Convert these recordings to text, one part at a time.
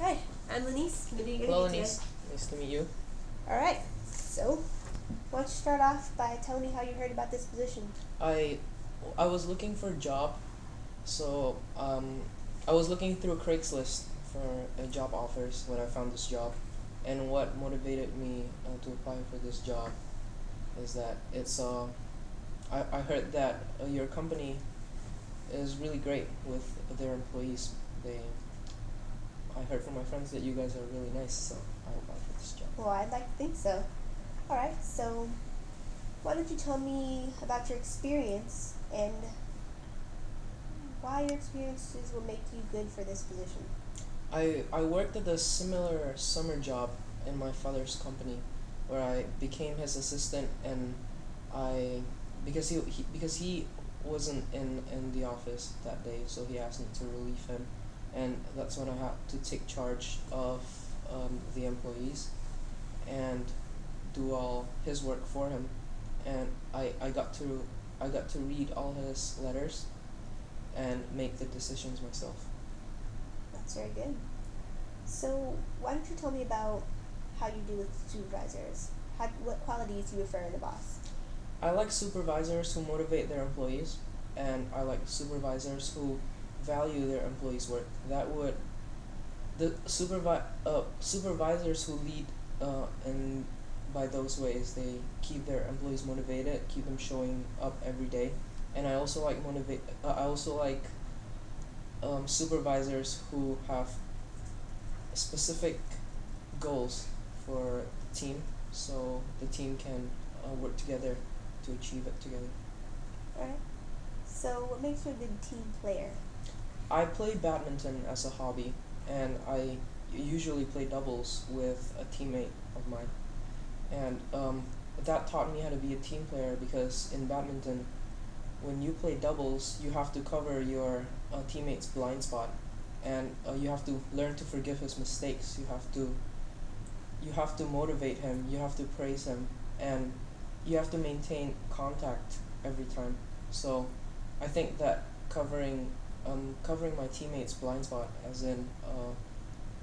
Hi, I'm Lenise. Good to meet Hello, you today. Anise. Nice to meet you. All right. So, why don't you start off by telling me how you heard about this position? I I was looking for a job, so I was looking through Craigslist for job offers when I found this job, and what motivated me to apply for this job is that I heard that your company is really great with their employees. They I heard from my friends that you guys are really nice, so I applied for this job. Well, I'd like to think so. All right. So, why don't you tell me about your experience and why your experiences will make you good for this position? I worked at a similar summer job in my father's company where I became his assistant, and I because he wasn't in the office that day, so he asked me to relieve him, and that's when I had to take charge of the employees and do all his work for him, and I got to read all his letters and make the decisions myself. That's very good. So, why don't you tell me about how you do with supervisors? What qualities do you refer in a boss? I like supervisors who motivate their employees, and I like supervisors who value their employees' work. That would supervisors who lead and by those ways they keep their employees motivated, keep them showing up every day. And I also like motivate. I also like supervisors who have specific goals for the team, so the team can work together to achieve it together. All right. So, what makes you a good team player? I play badminton as a hobby, and I usually play doubles with a teammate of mine. And that taught me how to be a team player because in badminton, when you play doubles, you have to cover your teammate's blind spot, and you have to learn to forgive his mistakes. You have to motivate him. You have to praise him, and you have to maintain contact every time. So, I think that covering my teammates' blind spot, as in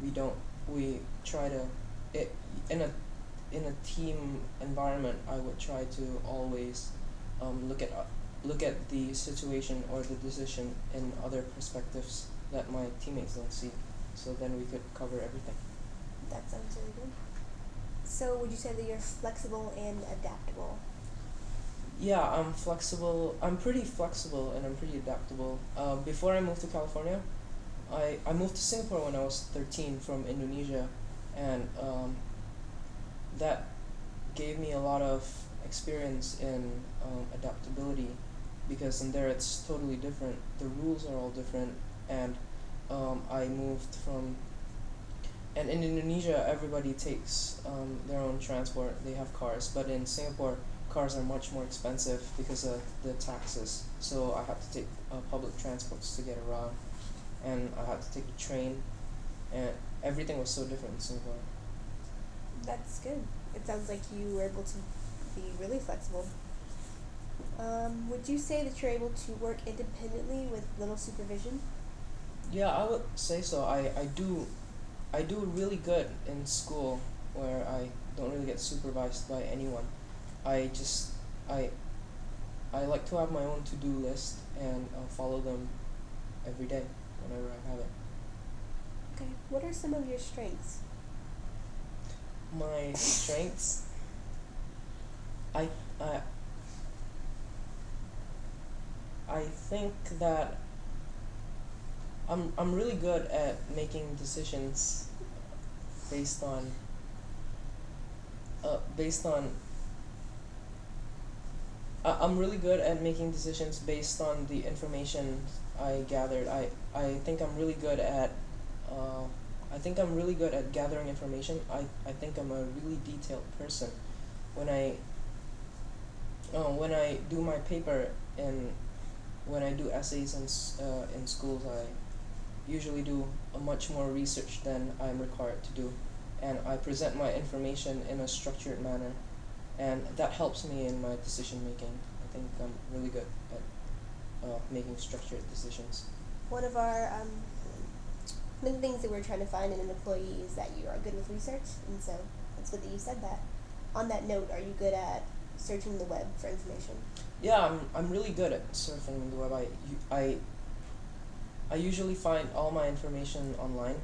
we don't we try to it in a team environment. I would try to always look at the situation or the decision in other perspectives that my teammates don't see. So then we could cover everything. That sounds really good. So, would you say that you're flexible and adaptable? Yeah, I'm flexible. I'm pretty flexible and I'm pretty adaptable. Before I moved to California, I moved to Singapore when I was 13 from Indonesia, and that gave me a lot of experience in adaptability because in there it's totally different. The rules are all different, and I moved from and in Indonesia everybody takes their own transport. They have cars, but in Singapore cars are much more expensive because of the taxes. So I had to take public transports to get around, and I had to take the train, and everything was so different in Singapore. That's good. It sounds like you were able to be really flexible. Would you say that you're able to work independently with little supervision? Yeah, I would say so. I do really good in school where I don't really get supervised by anyone. I just I I like to have my own to do list and follow them every day whenever I have it. Okay. What are some of your strengths? My strengths, I I I think that I'm really good at making decisions based on based on I'm really good at making decisions based on the information I gathered. I think I'm really good at uh, I think I'm really good at gathering information. I think I'm a really detailed person. When when I do my paper and when I do essays in schools, I usually do a much more research than I'm required to do, and I present my information in a structured manner, and that helps me in my decision making. I think I'm really good at making structured decisions. One of our one of the things that we're trying to find in an employee is that you are good with research, and so it's good that you said that. On that note, are you good at searching the web for information? Yeah, I'm really good at surfing the web. I usually find all my information online,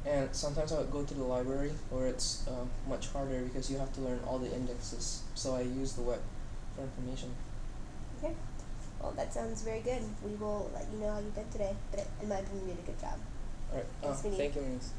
and sometimes I go to the library where it's much harder because you have to learn all the indexes. So I use the web for information. Okay. Well, that sounds very good. We will let you know how you did today, but in my opinion, you did a good job. All right. Thanks, Vinny. Thank you, Miss.